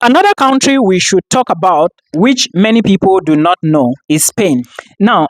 Another country we should talk about, which many people do not know, is Spain. Now,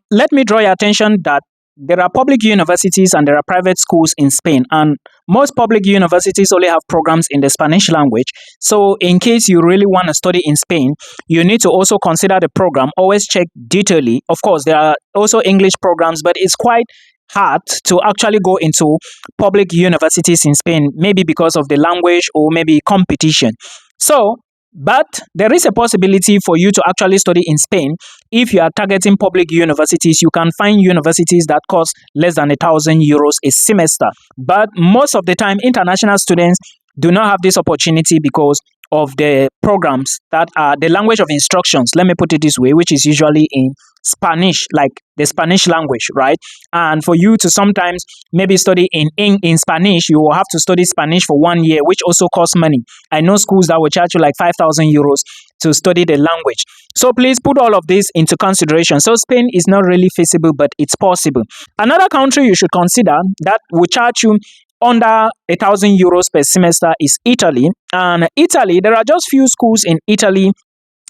let me draw your attention that there are public universities and there are private schools in Spain, and most public universities only have programs in the Spanish language. So, in case you really want to study in Spain, you need to also consider the program. Always check detailedly. Of course, there are also English programs, but it's quite hard to actually go into public universities in Spain, maybe because of the language or maybe competition. So, but there is a possibility for you to actually study in Spain. If you are targeting public universities, you can find universities that cost less than €1,000 a semester. But most of the time, international students do not have this opportunity because of the programs that are the language of instructions, let me put it this way, which is usually in Spanish, like the Spanish language, right? And for you to sometimes maybe study in Spanish, you will have to study Spanish for 1 year, which also costs money. I know schools that will charge you like €5,000 to study the language. So please put all of this into consideration. So Spain is not really feasible, but it's possible. Another country you should consider that will charge you under €1,000 per semester is Italy. And Italy, there are just few schools in Italy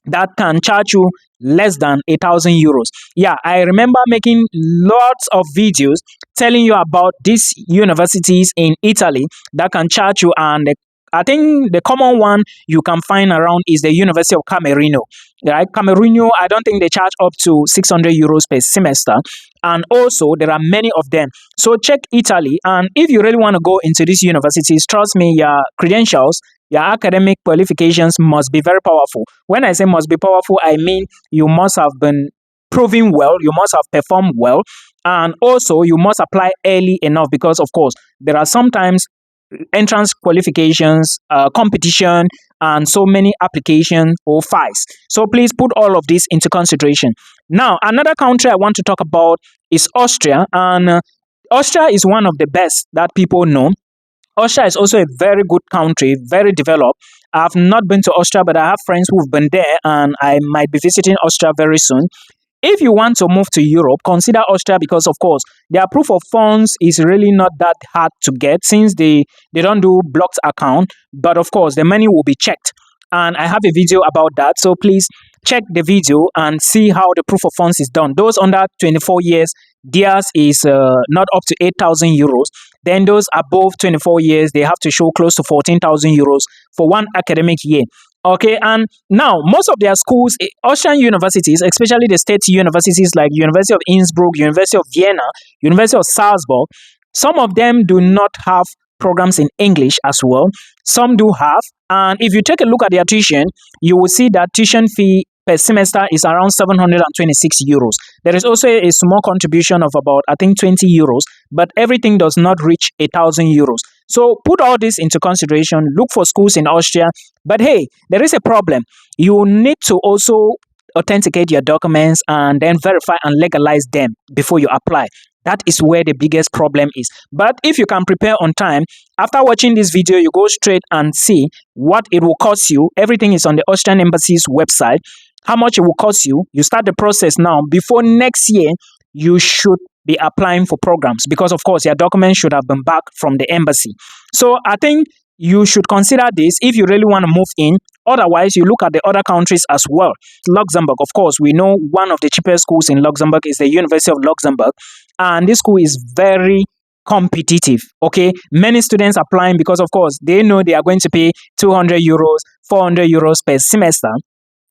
that can charge you less than €1,000. Yeah, I remember making lots of videos telling you about these universities in Italy that can charge you, and I think the common one you can find around is the University of Camerino. Right? Camerino, I don't think they charge up to €600 per semester. And also, there are many of them. So check Italy. And if you really want to go into these universities, trust me, your credentials, your academic qualifications must be very powerful. When I say must be powerful, I mean you must have been proving well, you must have performed well, and also you must apply early enough because, of course, there are sometimes entrance qualifications, competition, and so many applications or files. So please put all of this into consideration. Now, another country I want to talk about is Austria, and Austria is one of the best that people know. Austria is also a very good country, very developed. I've not been to Austria, but I have friends who've been there, and I might be visiting Austria very soon. If you want to move to Europe, consider Austria because, of course, their proof of funds is really not that hard to get since they don't do blocked account. But, of course, the money will be checked. And I have a video about that. So please check the video and see how the proof of funds is done. Those under 24 years, theirs is not up to €8,000. Then those above 24 years, they have to show close to €14,000 for one academic year. Okay, and now most of their schools, Austrian universities, especially the state universities like University of Innsbruck, University of Vienna, University of Salzburg, some of them do not have programs in English as well. Some do have, and if you take a look at their tuition, you will see that tuition fee per semester is around €726. There is also a small contribution of about, I think, €20, but everything does not reach €1,000. So put all this into consideration. Look for schools in Austria. But hey, there is a problem. You need to also authenticate your documents and then verify and legalize them before you apply. That is where the biggest problem is. But if you can prepare on time, after watching this video, you go straight and see what it will cost you. Everything is on the Austrian Embassy's website. How much it will cost you. You start the process now. Before next year, you should be applying for programs because, of course, your documents should have been back from the embassy. So I think you should consider this if you really want to move in. Otherwise, you look at the other countries as well. Luxembourg, of course, we know one of the cheapest schools in Luxembourg is the University of Luxembourg. And this school is very competitive, okay? Many students applying because, of course, they know they are going to pay €200, €400 per semester.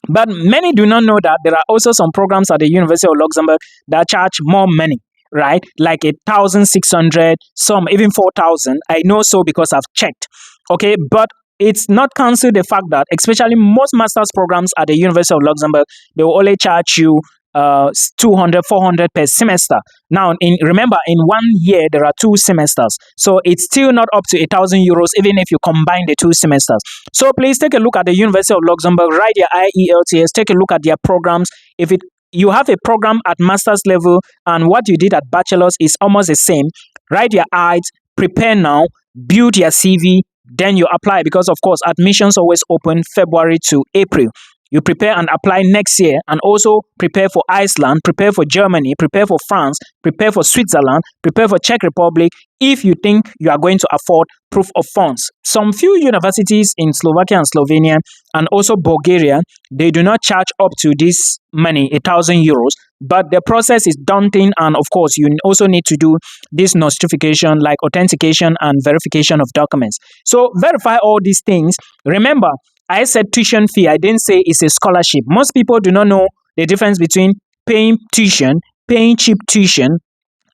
But many do not know that there are also some programs at the University of Luxembourg that charge more money, right? Like 1,600, some even 4,000. I know so because I've checked, okay? But it's not cancel the fact that, especially most master's programs at the University of Luxembourg, they will only charge you 200, 400 per semester. Now, remember, in 1 year, there are 2 semesters. So it's still not up to €1,000, even if you combine the 2 semesters. So please take a look at the University of Luxembourg, write your IELTS, take a look at their programs. If you have a program at master's level and what you did at bachelor's is almost the same, write your IELTS, prepare now, build your CV, then you apply because, of course, admissions always open February to April. you prepare and apply next year, and also prepare for Iceland, prepare for Germany, prepare for France, prepare for Switzerland, prepare for Czech Republic, if you think you are going to afford proof of funds. Some few universities in Slovakia and Slovenia and also Bulgaria, they do not charge up to this money, 1,000 euros, but the process is daunting, and of course you also need to do this notification like authentication and verification of documents. So verify all these things. Remember, I said tuition fee, I didn't say it's a scholarship. Most people do not know the difference between paying tuition, paying cheap tuition,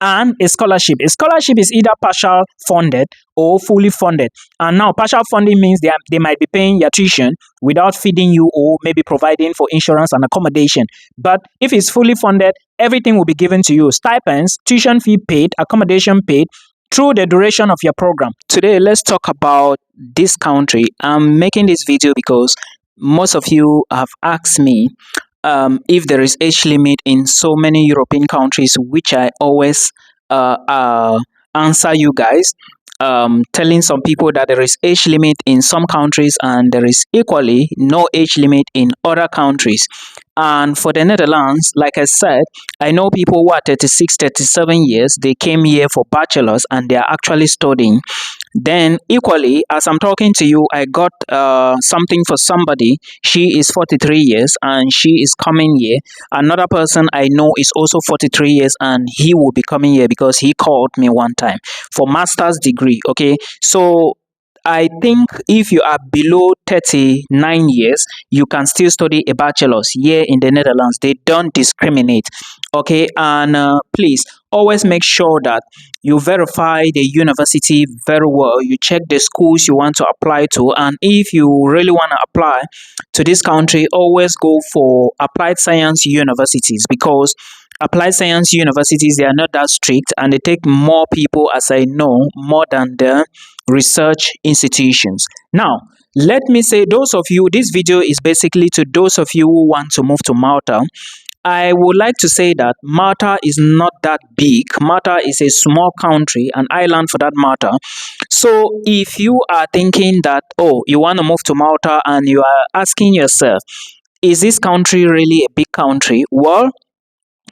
and a scholarship. A scholarship is either partial funded or fully funded. And now partial funding means they might be paying your tuition without feeding you or maybe providing for insurance and accommodation. But if it's fully funded, everything will be given to you. Stipends, tuition fee paid, accommodation paid through the duration of your program. Today, let's talk about this country. I'm making this video because most of you have asked me if there is age limit in so many European countries, which I always answer you guys, telling some people that there is age limit in some countries and there is equally no age limit in other countries. And for the Netherlands, like I said, I know people who are 36, 37 years, they came here for bachelors and they are actually studying. Then equally, as I'm talking to you, I got something for somebody. She is 43 years and she is coming here. Another person I know is also 43 years and he will be coming here because he called me one time for master's degree. Okay, so I think if you are below 39 years, you can still study a bachelor's here in the Netherlands. They don't discriminate. Okay, and please always make sure that you verify the university very well. You check the schools you want to apply to, and if you really want to apply to this country, always go for applied science universities, because applied science universities, they are not that strict and they take more people, as I know, more than the research institutions. Now, let me say, those of you, this video is basically to those of you who want to move to Malta. I would like to say that Malta is not that big. Malta is a small country, an island for that matter. So if you are thinking that, oh, you want to move to Malta and you are asking yourself, is this country really a big country? Well,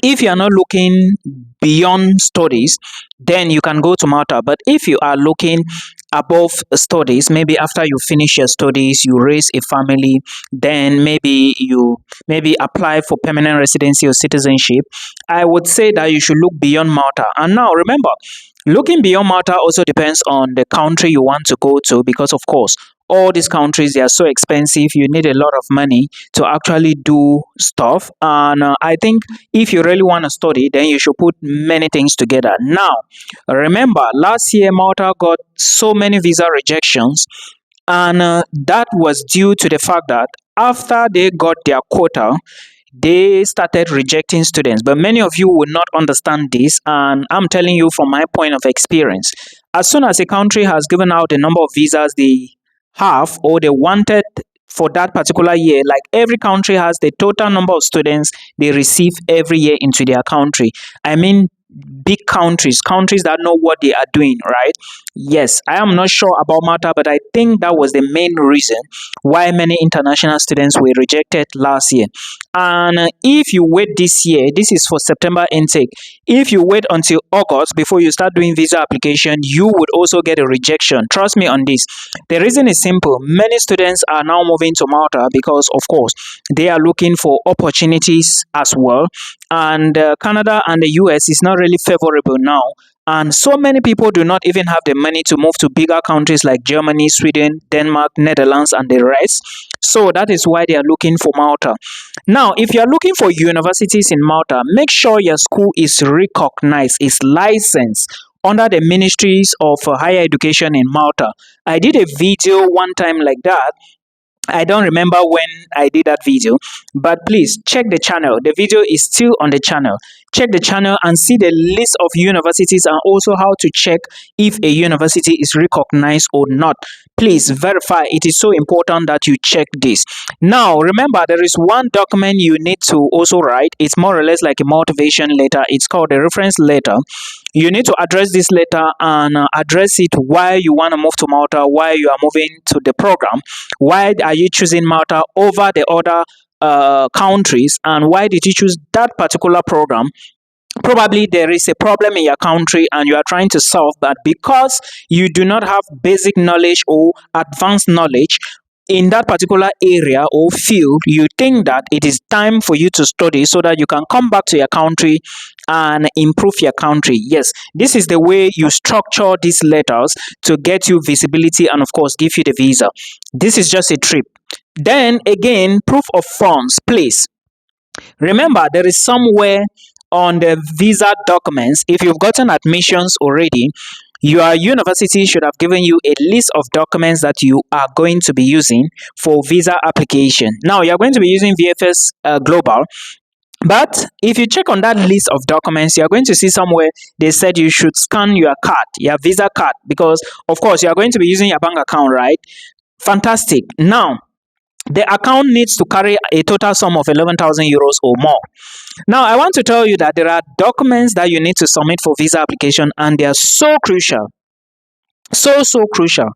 if you are not looking beyond studies, then you can go to Malta. But if you are looking above studies, maybe after you finish your studies, you raise a family, then maybe you apply for permanent residency or citizenship, I would say that you should look beyond Malta. And now remember, looking beyond Malta also depends on the country you want to go to, because of course all these countries, they are so expensive. You need a lot of money to actually do stuff. And I think if you really want to study, then you should put many things together. Now, remember, last year Malta got so many visa rejections, and that was due to the fact that after they got their quota, they started rejecting students. But many of you will not understand this, and I'm telling you from my point of experience. As soon as a country has given out the number of visas they have or they wanted for that particular year, like every country has the total number of students they receive every year into their country. I mean, big countries that know what they are doing, right? Yes, I am not sure about Malta, but I think that was the main reason why many international students were rejected last year. And if you wait this year, this is for September intake, if you wait until August before you start doing visa application, you would also get a rejection. Trust me on this. The reason is simple. Many students are now moving to Malta because, of course, they are looking for opportunities as well. And Canada and the US is not really favorable now. And so many people do not even have the money to move to bigger countries like Germany, Sweden, Denmark, Netherlands, and the rest. So that is why they are looking for Malta. Now, if you are looking for universities in Malta, make sure your school is recognized, is licensed under the Ministries of Higher Education in Malta. I did a video one time like that. I don't remember when I did that video, but please check the channel. The video is still on the channel. Check the channel and see the list of universities and also how to check if a university is recognized or not. Please verify. It is so important that you check this. Now, remember, there is one document you need to also write. It's more or less like a motivation letter. It's called a reference letter. You need to address this letter and address it why you want to move to Malta, why you are moving to the program, why are you choosing Malta over the other countries, and why did you choose that particular program? Probably there is a problem in your country and you are trying to solve that. Because you do not have basic knowledge or advanced knowledge in that particular area or field, you think that it is time for you to study so that you can come back to your country and improve your country. Yes, this is the way you structure these letters to get you visibility and, of course, give you the visa. This is just a trip. Then again, proof of funds, please remember there is somewhere on the visa documents. If you've gotten admissions already, your university should have given you a list of documents that you are going to be using for visa application. Now, you're going to be using VFS Global, but if you check on that list of documents, you're going to see somewhere they said you should scan your card, your visa card, because of course you are going to be using your bank account, right? Fantastic. Now, the account needs to carry a total sum of 11,000 euros or more. Now, I want to tell you that there are documents that you need to submit for visa application, and they are so crucial. So crucial.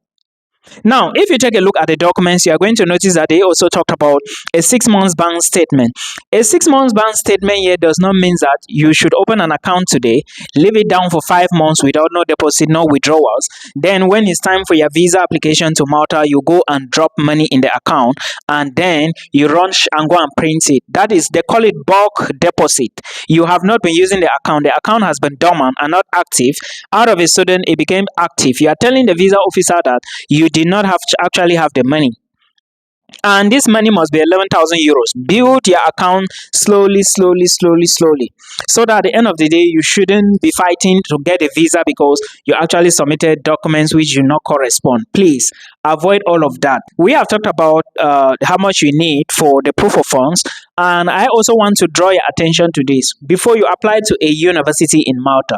Now, if you take a look at the documents, you are going to notice that they also talked about a 6 months bank statement. A 6 months bank statement here does not mean that you should open an account today, leave it down for 5 months without no deposit, no withdrawals. Then when it's time for your visa application to Malta, you go and drop money in the account, and then you run and go and print it. That is, they call it bulk deposit. You have not been using the account. The account has been dormant and not active. Out of a sudden, it became active. You are telling the visa officer that you did not have to actually have the money, and this money must be 11,000 euros. Build your account slowly, so that at the end of the day you shouldn't be fighting to get a visa because you actually submitted documents which do not correspond. Please avoid all of that. We have talked about how much you need for the proof of funds, and I also want to draw your attention to this. Before you apply to a university in Malta,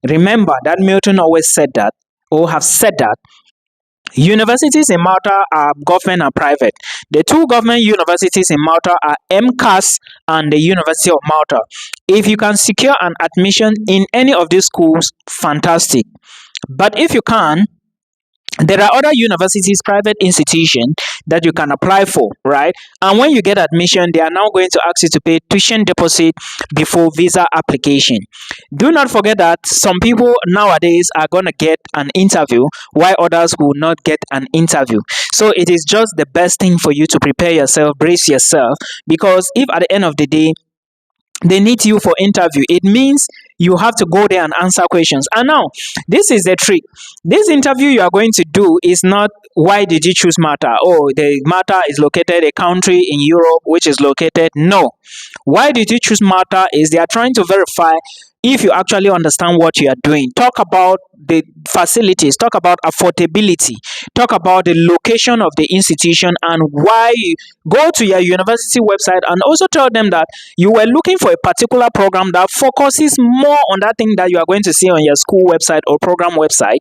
remember that Milton always said that, or have said that, universities in Malta are government and private. The two government universities in Malta are MCAS and the University of Malta. If you can secure an admission in any of these schools, fantastic. But if you can't, there are other universities, private institutions that you can apply for, right? And when you get admission, they are now going to ask you to pay tuition deposit before visa application. Do not forget that some people nowadays are going to get an interview while others will not get an interview. So it is just the best thing for you to prepare yourself, brace yourself, because if at the end of the day they need you for interview, it means you have to go there and answer questions. And now, this is the trick. This interview you are going to do is not why did you choose Malta? Oh, the Malta is located a country in Europe which is located. No. Why did you choose Malta is they are trying to verify if you actually understand what you are doing. Talk about the facilities, talk about affordability, talk about the location of the institution, and why you go to your university website and also tell them that you were looking for a particular program that focuses more on that thing that you are going to see on your school website or program website.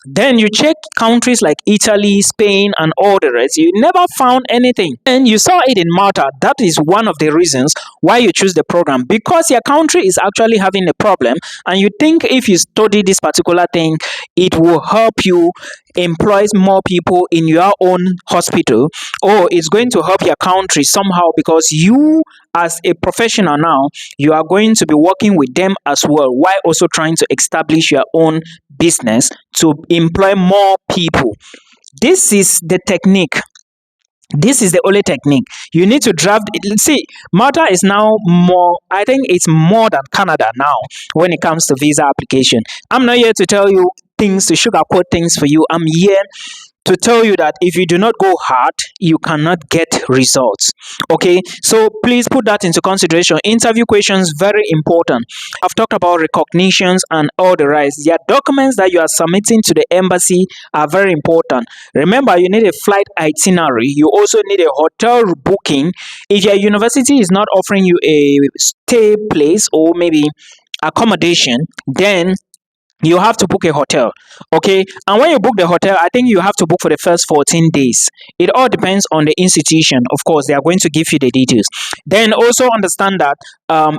Then you check countries like Italy, Spain, and all the rest. You never found anything. And you saw it in Malta. That is one of the reasons why you choose the program, because your country is actually having a problem, and you think if you study this particular thing, it will help you employ more people in your own hospital, or it's going to help your country somehow, because you as a professional now, you are going to be working with them as well, while also trying to establish your own business to employ more people. This is the technique. This is the only technique. You need to draft it. See, Malta is now more, I think it's more than Canada now when it comes to visa application. I'm not here to tell you things, to sugarcoat things for you. I'm here to tell you that if you do not go hard, you cannot get results. Okay, so please put that into consideration. Interview questions, very important. I've talked about recognitions and all the rest. Your documents that you are submitting to the embassy are very important. Remember, you need a flight itinerary. You also need a hotel booking. If your university is not offering you a stay place or maybe accommodation, then you have to book a hotel. Okay, and when you book the hotel, I think you have to book for the first 14 days. It all depends on the institution. Of course, they are going to give you the details. Then also understand that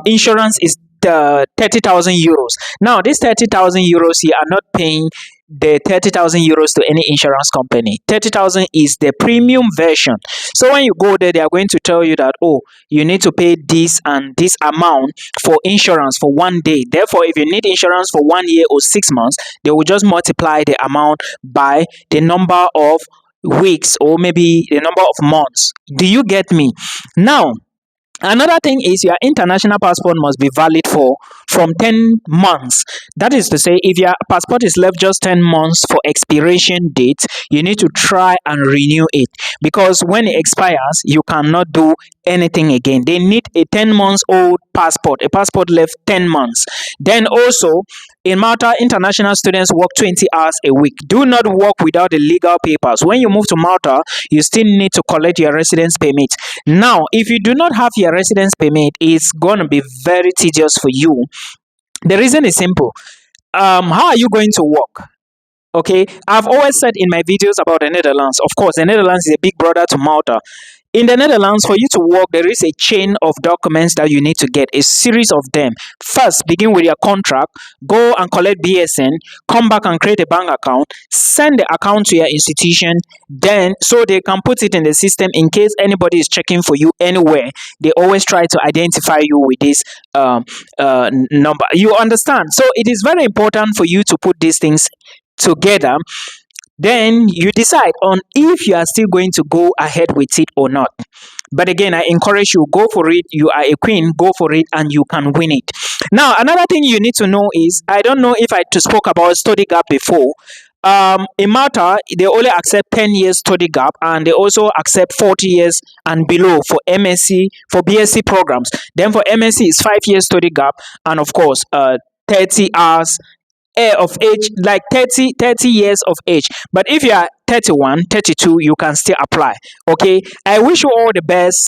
insurance is the 30,000 euros. Now, this 30,000 euros you are not paying the 30,000 euros to any insurance company. 30,000 is the premium version. So when you go there, they are going to tell you that, oh, you need to pay this and this amount for insurance for 1 day. Therefore, if you need insurance for 1 year or 6 months, they will just multiply the amount by the number of weeks or maybe the number of months. Do you get me? Now, another thing is your international passport must be valid for from 10 months. That is to say, if your passport is left just 10 months for expiration date, you need to try and renew it, because when it expires, you cannot do anything again. They need a 10 months old passport, a passport left 10 months. Then also, in Malta, international students work 20 hours a week. Do not work without the legal papers. When you move to Malta, you still need to collect your residence permit. Now, if you do not have your residence permit, it's going to be very tedious for you. The reason is simple. How are you going to work? Okay, I've always said in my videos about the Netherlands, of course, the Netherlands is a big brother to Malta. In the Netherlands, for you to work, there is a chain of documents that you need to get, a series of them. First, begin with your contract, go and collect BSN, come back and create a bank account, send the account to your institution, then so they can put it in the system in case anybody is checking for you anywhere. They always try to identify you with this number. You understand? So it is very important for you to put these things together. Then you decide on if you are still going to go ahead with it or not. But again, I encourage you, go for it. You are a queen, go for it, and you can win it. Now, another thing you need to know is, I don't know if I spoke about study gap before. In Malta, they only accept 10 years study gap, and they also accept 40 years and below for MSc, for BSc programs. Then for MSc, it's 5 years study gap, and of course, 30 hours of age, like 30 years of age. But if you are 31, 32, you can still apply. Okay, I wish you all the best.